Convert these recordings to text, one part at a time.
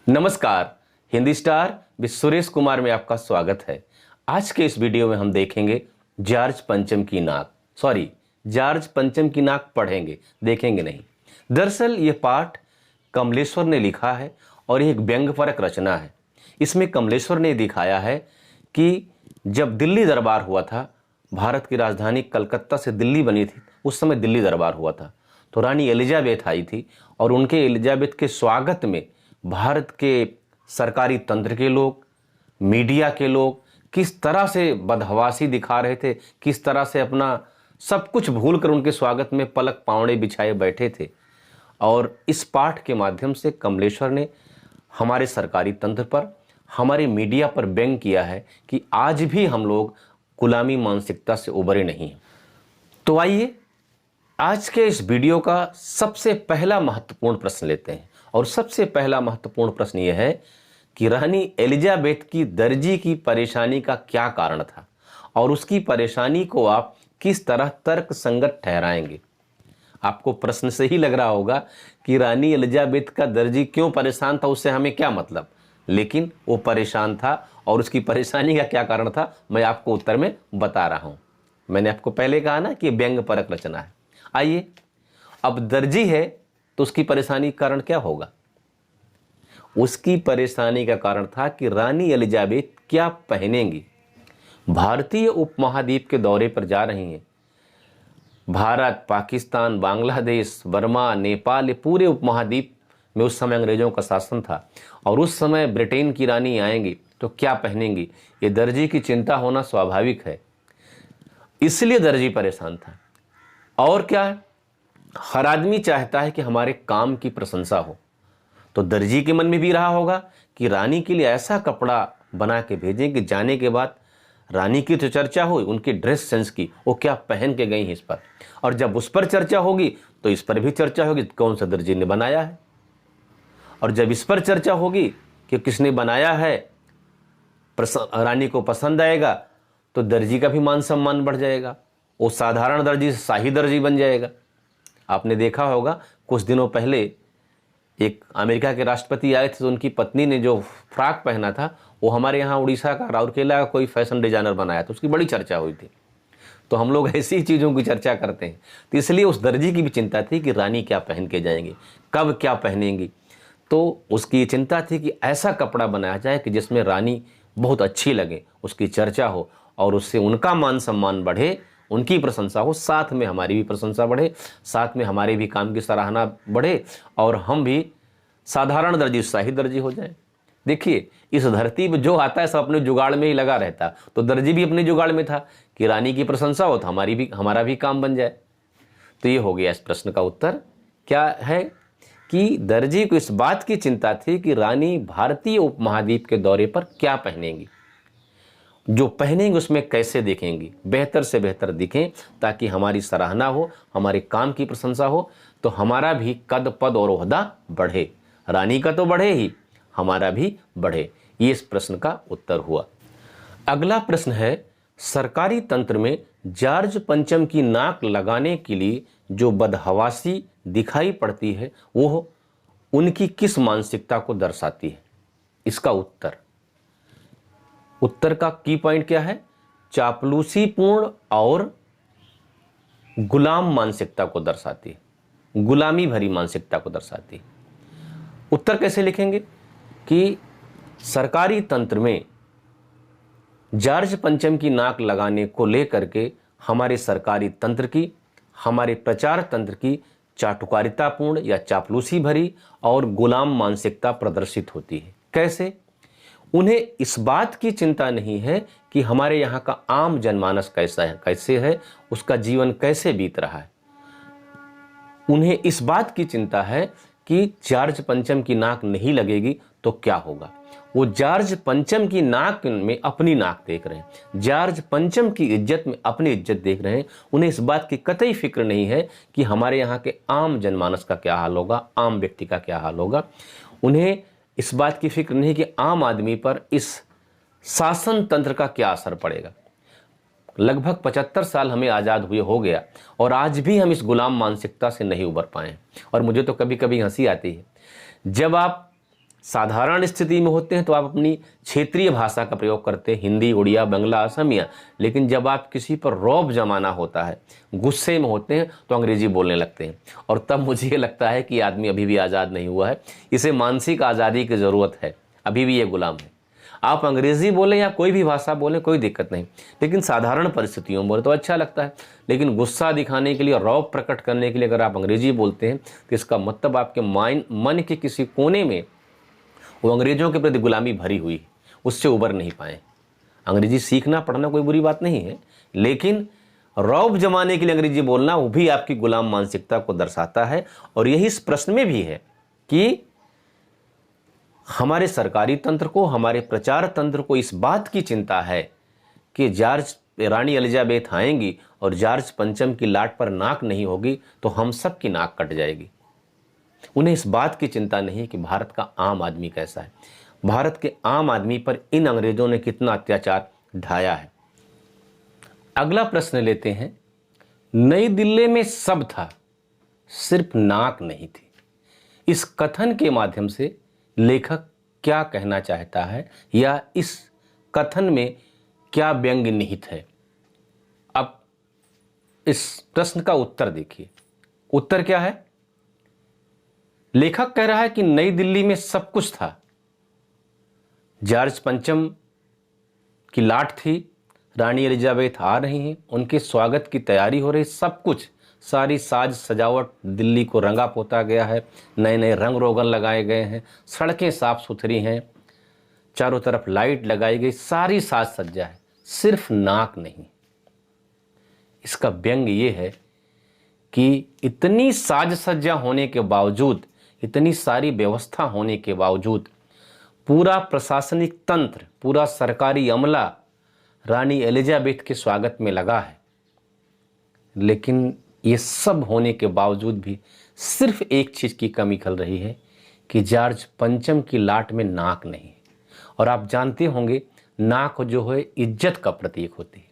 नमस्कार। Hindi star with Suresh Kumar में आपका स्वागत है। आज के इस वीडियो में हम देखेंगे जॉर्ज पंचम की नाक पढ़ेंगे, देखेंगे नहीं। दरअसल ये पाठ कमलेश्वर ने लिखा है और एक व्यंग्यपरक रचना है। इसमें कमलेश्वर ने दिखाया है कि जब दिल्ली दरबार हुआ था, भारत की राजधानी कलकत्ता से दिल्ली बनी थी, उस समय दिल्ली दरबार हुआ था, तो रानी एलिजाबेथ आई थी और उनके एलिजाबेथ के स्वागत में भारत के सरकारी तंत्र के लोग, मीडिया के लोग किस तरह से बदहवासी दिखा रहे थे, किस तरह से अपना सब कुछ भूलकर उनके स्वागत में पलक पावड़े बिछाए बैठे थे। और इस पाठ के माध्यम से कमलेश्वर ने हमारे सरकारी तंत्र पर, हमारे मीडिया पर व्यंग किया है कि आज भी हम लोग गुलामी मानसिकता से उबरे नहीं हैं। तो आइए आज के इस वीडियो का सबसे पहला महत्वपूर्ण प्रश्न लेते हैं। और सबसे पहला महत्वपूर्ण प्रश्न यह है कि रानी एलिजाबेथ की दर्जी की परेशानी का क्या कारण था और उसकी परेशानी को आप किस तरह तर्क संगत ठहराएंगे। आपको प्रश्न से ही लग रहा होगा कि रानी एलिजाबेथ का दर्जी क्यों परेशान था, उससे हमें क्या मतलब, लेकिन वो परेशान था और उसकी परेशानी का क्या कारण था मैं आपको उत्तर में बता रहा हूं। मैंने आपको पहले कहा ना कि व्यंग्यपरक रचना है। आइए, अब दर्जी है तो उसकी परेशानी का कारण क्या होगा। उसकी परेशानी का कारण था कि रानी एलिजाबेथ क्या पहनेंगी। भारतीय उपमहाद्वीप के दौरे पर जा रही हैं। भारत, पाकिस्तान, बांग्लादेश, बर्मा, नेपाल, ये पूरे उपमहाद्वीप में उस समय अंग्रेजों का शासन था और उस समय ब्रिटेन की रानी आएंगी तो क्या पहनेंगी, ये दर्जी की चिंता होना स्वाभाविक है। इसलिए दर्जी परेशान था। और क्या, हर आदमी चाहता है कि हमारे काम की प्रशंसा हो, तो दर्जी के मन में भी रहा होगा कि रानी के लिए ऐसा कपड़ा बना के भेजें कि जाने के बाद रानी की तो चर्चा हो, उनकी ड्रेस सेंस की, वो क्या पहन के गई हैं इस पर, और जब उस पर चर्चा होगी तो इस पर भी चर्चा होगी कौन सा दर्जी ने बनाया है, और जब इस पर चर्चा होगी कि किसने बनाया है, रानी को पसंद आएगा तो दर्जी का भी मान सम्मान बढ़ जाएगा। वो साधारण दर्जी से शाही दर्जी बन जाएगा। आपने देखा होगा कुछ दिनों पहले एक अमेरिका के राष्ट्रपति आए थे तो उनकी पत्नी ने जो फ्रॉक पहना था वो हमारे यहाँ उड़ीसा का राउरकेला का कोई फैशन डिजाइनर बनाया, तो उसकी बड़ी चर्चा हुई थी। तो हम लोग ऐसी चीज़ों की चर्चा करते हैं, तो इसलिए उस दर्जी की भी चिंता थी कि रानी क्या पहन के जाएंगे, कब क्या पहनेंगी। तो उसकी चिंता थी कि ऐसा कपड़ा बनाया जाए कि जिसमें रानी बहुत अच्छी लगे, उसकी चर्चा हो और उससे उनका मान सम्मान बढ़े, उनकी प्रशंसा हो, साथ में हमारी भी प्रशंसा बढ़े, साथ में हमारे भी काम की सराहना बढ़े और हम भी साधारण दर्जी शाही दर्जी हो जाए। देखिए, इस धरती पर जो आता है सब अपने जुगाड़ में ही लगा रहता, तो दर्जी भी अपने जुगाड़ में था कि रानी की प्रशंसा हो तो हमारा भी काम बन जाए। तो ये हो गया इस प्रश्न का उत्तर। क्या है कि दर्जी को इस बात की चिंता थी कि रानी भारतीय उपमहाद्वीप के दौरे पर क्या पहनेंगी, जो पहनेंगे उसमें कैसे दिखेंगी, बेहतर से बेहतर दिखें ताकि हमारी सराहना हो, हमारे काम की प्रशंसा हो, तो हमारा भी कद पद और ओहदा बढ़े। रानी का तो बढ़े ही, हमारा भी बढ़े। ये इस प्रश्न का उत्तर हुआ। अगला प्रश्न है, सरकारी तंत्र में जॉर्ज पंचम की नाक लगाने के लिए जो बदहवासी दिखाई पड़ती है वो उनकी किस मानसिकता को दर्शाती है। इसका उत्तर का की पॉइंट क्या है, चापलूसीपूर्ण और गुलाम मानसिकता को दर्शाती है, गुलामी भरी मानसिकता को दर्शाती है। उत्तर कैसे लिखेंगे कि सरकारी तंत्र में जॉर्ज पंचम की नाक लगाने को लेकर के हमारे सरकारी तंत्र की, हमारे प्रचार तंत्र की चाटुकारितापूर्ण या चापलूसी भरी और गुलाम मानसिकता प्रदर्शित होती है। कैसे? उन्हें इस बात की चिंता नहीं है कि हमारे यहाँ का आम जनमानस कैसे है, उसका जीवन कैसे बीत रहा है। उन्हें इस बात की चिंता है कि जॉर्ज पंचम की नाक नहीं लगेगी तो क्या होगा। वो जॉर्ज पंचम की नाक में अपनी नाक देख रहे हैं, जॉर्ज पंचम की इज्जत में अपनी इज्जत देख रहे हैं। उन्हें इस बात की कतई फिक्र नहीं है कि हमारे यहाँ के आम जनमानस का क्या हाल होगा, आम व्यक्ति का क्या हाल होगा। उन्हें इस बात की फिक्र नहीं कि आम आदमी पर इस शासन तंत्र का क्या असर पड़ेगा। लगभग 75 साल हमें आज़ाद हुए हो गया और आज भी हम इस गुलाम मानसिकता से नहीं उबर पाए। और मुझे तो कभी कभी हंसी आती है जब आप साधारण स्थिति में होते हैं तो आप अपनी क्षेत्रीय भाषा का प्रयोग करते हैं, हिंदी, उड़िया, बंगला, असमिया। लेकिन जब आप किसी पर रौब जमाना होता है, गुस्से में होते हैं, तो अंग्रेजी बोलने लगते हैं। और तब मुझे ये लगता है कि आदमी अभी भी आज़ाद नहीं हुआ है, इसे मानसिक आज़ादी की ज़रूरत है, अभी भी ये गुलाम है। आप अंग्रेज़ी बोलें या कोई भी भाषा बोलें, कोई दिक्कत नहीं, लेकिन साधारण परिस्थितियों में बोले तो अच्छा लगता है। लेकिन गुस्सा दिखाने के लिए, रौब प्रकट करने के लिए अगर आप अंग्रेज़ी बोलते हैं तो इसका मतलब आपके मन के किसी कोने में वो अंग्रेज़ों के प्रति गुलामी भरी हुई है, उससे उबर नहीं पाए। अंग्रेज़ी सीखना पढ़ना कोई बुरी बात नहीं है, लेकिन रौब जमाने के लिए अंग्रेज़ी बोलना वो भी आपकी गुलाम मानसिकता को दर्शाता है। और यही इस प्रश्न में भी है कि हमारे सरकारी तंत्र को, हमारे प्रचार तंत्र को इस बात की चिंता है कि रानी एलिजाबेथ आएंगी और जॉर्ज पंचम की लाट पर नाक नहीं होगी तो हम सब की नाक कट जाएगी। उन्हें इस बात की चिंता नहीं है कि भारत का आम आदमी कैसा है, भारत के आम आदमी पर इन अंग्रेजों ने कितना अत्याचार ढाया है। अगला प्रश्न लेते हैं, नई दिल्ली में सब था, सिर्फ नाक नहीं थी। इस कथन के माध्यम से लेखक क्या कहना चाहता है या इस कथन में क्या व्यंग्य निहित है? अब इस प्रश्न का उत्तर देखिए। उत्तर क्या है? लेखक कह रहा है कि नई दिल्ली में सब कुछ था, जॉर्ज पंचम की लाट थी, रानी एलिजाबेथ आ रही हैं, उनके स्वागत की तैयारी हो रही, सब कुछ, सारी साज सजावट, दिल्ली को रंगा पोता गया है, नए नए रंग रोगन लगाए गए हैं, सड़कें साफ सुथरी हैं, चारों तरफ लाइट लगाई गई, सारी साज सज्जा है, सिर्फ नाक नहीं। इसका व्यंग्य ये है कि इतनी साज सज्जा होने के बावजूद, इतनी सारी व्यवस्था होने के बावजूद पूरा प्रशासनिक तंत्र, पूरा सरकारी अमला रानी एलिजाबेथ के स्वागत में लगा है, लेकिन ये सब होने के बावजूद भी सिर्फ एक चीज़ की कमी खल रही है कि जॉर्ज पंचम की लाट में नाक नहीं। और आप जानते होंगे नाक जो है इज्जत का प्रतीक होती है।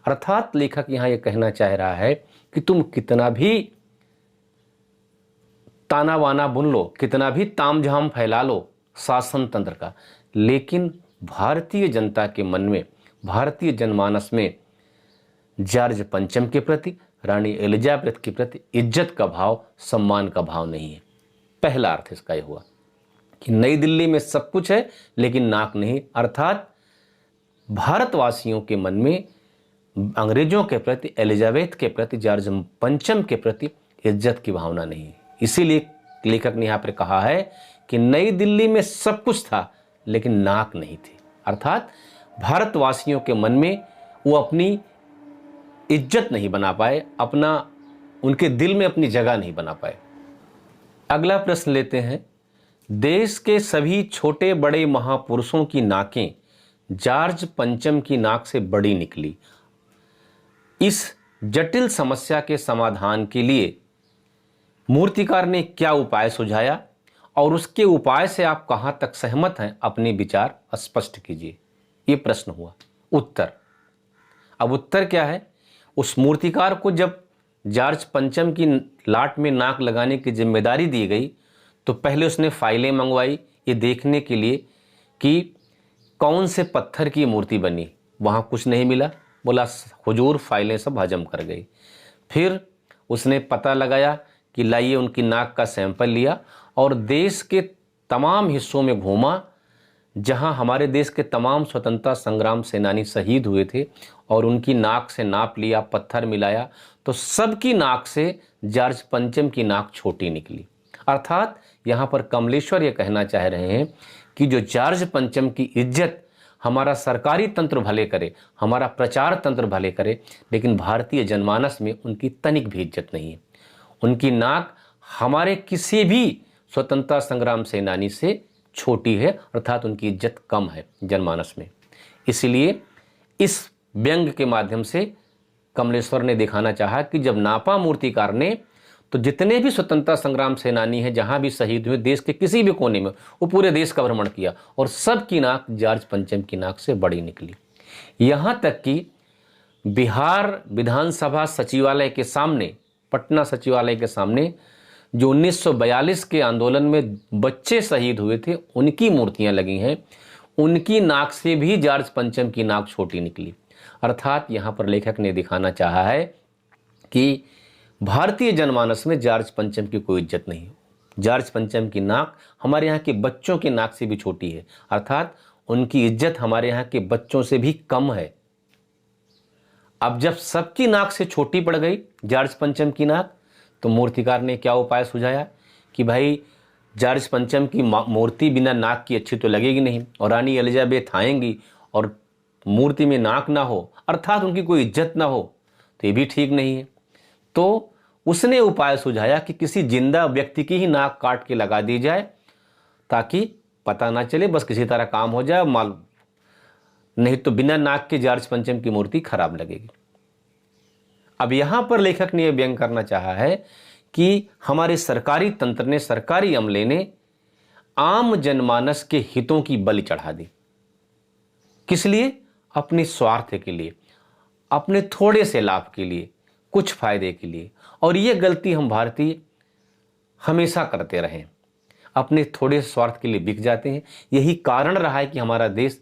अर्थात लेखक यहाँ ये कहना चाह रहा है कि तुम कितना भी ताना वाना बुन लो, कितना भी तामझाम फैला लो शासन तंत्र का, लेकिन भारतीय जनता के मन में, भारतीय जनमानस में जॉर्ज पंचम के प्रति, रानी एलिजाबेथ के प्रति इज्जत का भाव, सम्मान का भाव नहीं है। पहला अर्थ इसका यह हुआ कि नई दिल्ली में सब कुछ है लेकिन नाक नहीं, अर्थात भारतवासियों के मन में अंग्रेजों के प्रति, एलिजाबेथ के प्रति, जॉर्ज पंचम के प्रति इज्जत की भावना नहीं है। इसीलिए लेखक ने यहाँ पर कहा है कि नई दिल्ली में सब कुछ था लेकिन नाक नहीं थी, अर्थात भारतवासियों के मन में वो अपनी इज्जत नहीं बना पाए, उनके दिल में अपनी जगह नहीं बना पाए। अगला प्रश्न लेते हैं, देश के सभी छोटे बड़े महापुरुषों की नाकें जॉर्ज पंचम की नाक से बड़ी निकली। इस जटिल समस्या के समाधान के लिए मूर्तिकार ने क्या उपाय सुझाया और उसके उपाय से आप कहां तक सहमत हैं, अपने विचार स्पष्ट कीजिए। ये प्रश्न हुआ। उत्तर, अब उत्तर क्या है? उस मूर्तिकार को जब जॉर्ज पंचम की लाट में नाक लगाने की जिम्मेदारी दी गई तो पहले उसने फाइलें मंगवाई ये देखने के लिए कि कौन से पत्थर की मूर्ति बनी। वहाँ कुछ नहीं मिला, बोला हुजूर फाइलें सब हजम कर गई। फिर उसने पता लगाया कि लाइए, उनकी नाक का सैंपल लिया और देश के तमाम हिस्सों में घूमा जहां हमारे देश के तमाम स्वतंत्रता संग्राम सेनानी शहीद हुए थे और उनकी नाक से नाप लिया, पत्थर मिलाया तो सबकी नाक से जॉर्ज पंचम की नाक छोटी निकली। अर्थात यहाँ पर कमलेश्वर ये कहना चाह रहे हैं कि जो जॉर्ज पंचम की इज्जत हमारा सरकारी तंत्र भले करे, हमारा प्रचार तंत्र भले करे, लेकिन भारतीय जनमानस में उनकी तनिक भी इज्जत नहीं है। उनकी नाक हमारे किसी भी स्वतंत्रता संग्राम सेनानी से छोटी है, अर्थात उनकी इज्जत कम है जनमानस में। इसलिए इस व्यंग्य के माध्यम से कमलेश्वर ने दिखाना चाहा कि जब नापा मूर्तिकार ने तो जितने भी स्वतंत्रता संग्राम सेनानी हैं, जहां भी शहीद हुए देश के किसी भी कोने में, वो पूरे देश का भ्रमण किया और सबकी नाक जॉर्ज पंचम की नाक से बड़ी निकली। यहां तक कि बिहार विधानसभा सचिवालय के सामने, पटना सचिवालय के सामने जो 1942 के आंदोलन में बच्चे शहीद हुए थे उनकी मूर्तियां लगी हैं। उनकी नाक से भी जॉर्ज पंचम की नाक छोटी निकली। अर्थात यहाँ पर लेखक ने दिखाना चाहा है कि भारतीय जनमानस में जॉर्ज पंचम की कोई इज्जत नहीं। जॉर्ज पंचम की नाक हमारे यहाँ के बच्चों की नाक से भी छोटी है, अर्थात उनकी इज्जत हमारे यहाँ के बच्चों से भी कम है। अब जब सबकी नाक से छोटी पड़ गई जॉर्ज पंचम की नाक, तो मूर्तिकार ने क्या उपाय सुझाया कि भाई जॉर्ज पंचम की मूर्ति बिना नाक की अच्छी तो लगेगी नहीं, और रानी एलिजाबेथ आएंगी और मूर्ति में नाक ना हो, अर्थात उनकी कोई इज्जत ना हो, तो ये भी ठीक नहीं है। तो उसने उपाय सुझाया कि किसी जिंदा व्यक्ति की ही नाक काट के लगा दी जाए, ताकि पता ना चले, बस किसी तरह काम हो जाए, नहीं तो बिना नाक के जॉर्ज पंचम की मूर्ति खराब लगेगी। अब यहां पर लेखक ने यह व्यंग करना चाहा है कि हमारे सरकारी तंत्र ने, सरकारी अमले ने आम जनमानस के हितों की बलि चढ़ा दी। किस लिए? अपने स्वार्थ के लिए, अपने थोड़े से लाभ के लिए, कुछ फायदे के लिए। और यह गलती हम भारतीय हमेशा करते रहे, अपने थोड़े स्वार्थ के लिए बिक जाते हैं। यही कारण रहा है कि हमारा देश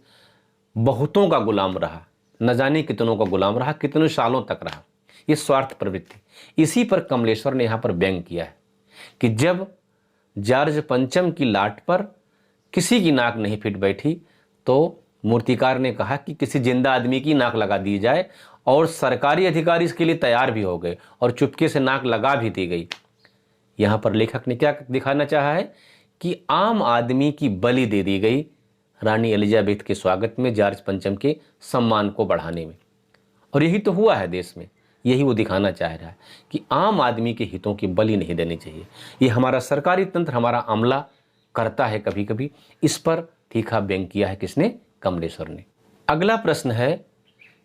बहुतों का गुलाम रहा, न जाने कितनों का गुलाम रहा, कितने सालों तक रहा, ये स्वार्थ प्रवृत्ति। इसी पर कमलेश्वर ने यहाँ पर व्यंग किया है कि जब जॉर्ज पंचम की लाट पर किसी की नाक नहीं फिट बैठी, तो मूर्तिकार ने कहा कि किसी जिंदा आदमी की नाक लगा दी जाए, और सरकारी अधिकारी इसके लिए तैयार भी हो गए और चुपके से नाक लगा भी दी गई। यहाँ पर लेखक ने क्या दिखाना चाहा है कि आम आदमी की बलि दे दी गई रानी एलिजाबेथ के स्वागत में, जॉर्ज पंचम के सम्मान को बढ़ाने में। और यही तो हुआ है देश में, यही वो दिखाना चाह रहा है कि आम आदमी के हितों की बलि नहीं देनी चाहिए। ये हमारा सरकारी तंत्र, हमारा अमला करता है कभी कभी। इस पर तीखा व्यंग किया है किसने? कमलेश्वर ने। अगला प्रश्न है,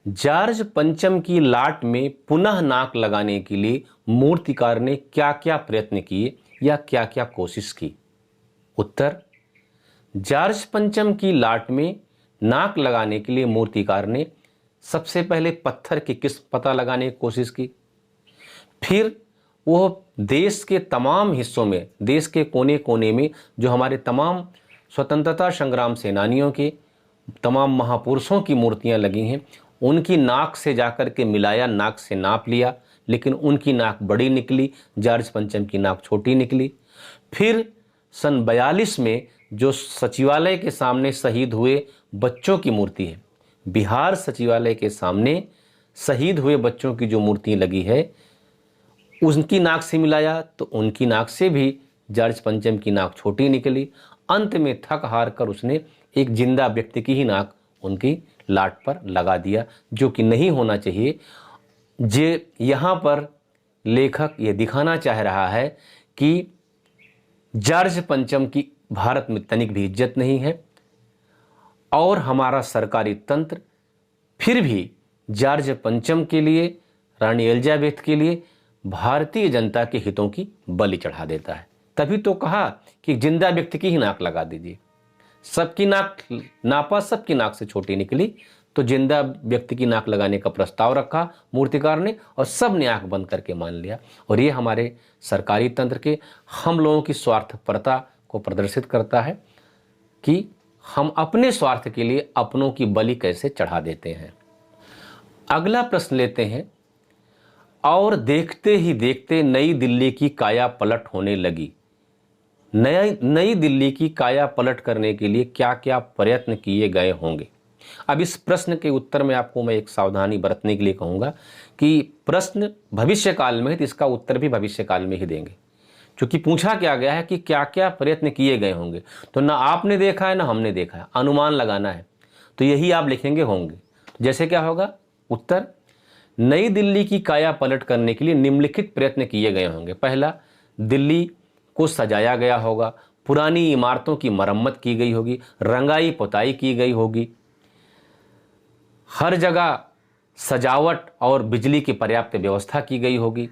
जॉर्ज पंचम की लाट में पुनः नाक लगाने के लिए मूर्तिकार ने क्या क्या प्रयत्न किए या क्या क्या कोशिश की? उत्तर, जॉर्ज पंचम की लाट में नाक लगाने के लिए मूर्तिकार ने सबसे पहले पत्थर की किस्म पता लगाने की कोशिश की। फिर वो देश के तमाम हिस्सों में, देश के कोने कोने में जो हमारे तमाम स्वतंत्रता संग्राम सेनानियों के, तमाम महापुरुषों की मूर्तियां लगी हैं, उनकी नाक से जाकर के मिलाया, नाक से नाप लिया, लेकिन उनकी नाक बड़ी निकली, जॉर्ज पंचम की नाक छोटी निकली। फिर सन 42 में जो सचिवालय के सामने शहीद हुए बच्चों की मूर्ति है, बिहार सचिवालय के सामने शहीद हुए बच्चों की जो मूर्ति लगी है, उनकी नाक से मिलाया तो उनकी नाक से भी जॉर्ज पंचम की नाक छोटी निकली। अंत में थक हार कर उसने एक जिंदा व्यक्ति की ही नाक उनकी लाट पर लगा दिया, जो कि नहीं होना चाहिए। जे यहाँ पर लेखक ये दिखाना चाह रहा है कि जॉर्ज पंचम की भारत में तनिक भी इज्जत नहीं है, और हमारा सरकारी तंत्र फिर भी जॉर्ज पंचम के लिए, रानी एलिजाबेथ के लिए भारतीय जनता के हितों की बलि चढ़ा देता है। तभी तो कहा कि जिंदा व्यक्ति की ही नाक लगा दीजिए। सबकी नाक नापा, सबकी नाक से छोटी निकली, तो जिंदा व्यक्ति की नाक लगाने का प्रस्ताव रखा मूर्तिकार ने, और सब ने आंख बंद करके मान लिया। और ये हमारे सरकारी तंत्र के, हम लोगों की स्वार्थपरता को प्रदर्शित करता है कि हम अपने स्वार्थ के लिए अपनों की बलि कैसे चढ़ा देते हैं। अगला प्रश्न लेते हैं, और देखते ही देखते नई दिल्ली की काया पलट होने लगी। नई दिल्ली की काया पलट करने के लिए क्या क्या प्रयत्न किए गए होंगे? अब इस प्रश्न के उत्तर में आपको मैं एक सावधानी बरतने के लिए कहूँगा कि प्रश्न भविष्य काल में है, तो इसका उत्तर भी भविष्य काल में ही देंगे। क्योंकि पूछा क्या गया है कि क्या क्या प्रयत्न किए गए होंगे, तो ना आपने देखा है ना हमने देखा है, अनुमान लगाना है, तो यही आप लिखेंगे होंगे। जैसे क्या होगा उत्तर, नई दिल्ली की काया पलट करने के लिए निम्नलिखित प्रयत्न किए गए होंगे। पहला, दिल्ली को सजाया गया होगा, पुरानी इमारतों की मरम्मत की गई होगी, रंगाई पुताई की गई होगी, हर जगह सजावट और बिजली की पर्याप्त व्यवस्था की गई होगी,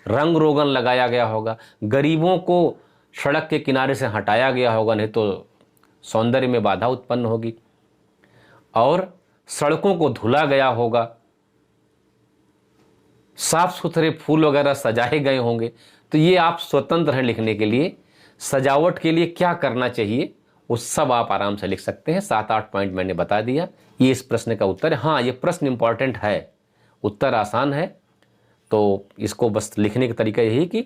रंग रोगन लगाया गया होगा, गरीबों को सड़क के किनारे से हटाया गया होगा, नहीं तो सौंदर्य में बाधा उत्पन्न होगी, और सड़कों को धुला गया होगा, साफ सुथरे फूल वगैरह सजाए गए होंगे। तो ये आप स्वतंत्र हैं लिखने के लिए। सजावट के लिए क्या करना चाहिए वो सब आप आराम से लिख सकते हैं। 7-8 पॉइंट मैंने बता दिया। ये इस प्रश्न का उत्तर है। हाँ, ये प्रश्न इंपॉर्टेंट है, उत्तर आसान है, तो इसको बस लिखने का तरीका यही कि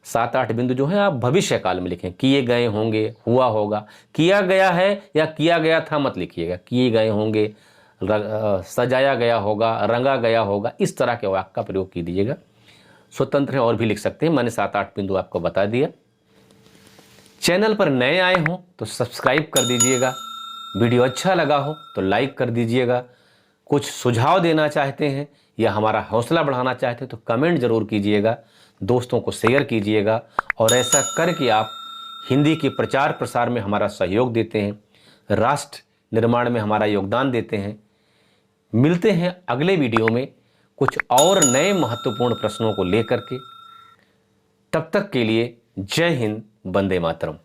7-8 बिंदु जो है आप भविष्य काल में लिखें। किए गए होंगे, हुआ होगा। किया गया है या किया गया था मत लिखिएगा। किए गए होंगे, सजाया गया होगा, रंगा गया होगा, इस तरह के वाक्य का प्रयोग कीजिएगा। स्वतंत्र है और भी लिख सकते हैं। मैंने 7-8 बिंदु आपको बता दिया। चैनल पर नए आए हों तो सब्सक्राइब कर दीजिएगा। वीडियो अच्छा लगा हो तो लाइक कर दीजिएगा। कुछ सुझाव देना चाहते हैं या हमारा हौसला बढ़ाना चाहते हैं तो कमेंट जरूर कीजिएगा। दोस्तों को शेयर कीजिएगा और ऐसा करके आप हिंदी के प्रचार प्रसार में हमारा सहयोग देते हैं, राष्ट्र निर्माण में हमारा योगदान देते हैं। मिलते हैं अगले वीडियो में कुछ और नए महत्वपूर्ण प्रश्नों को लेकर के। तब तक के लिए जय हिंद, वंदे मातरम।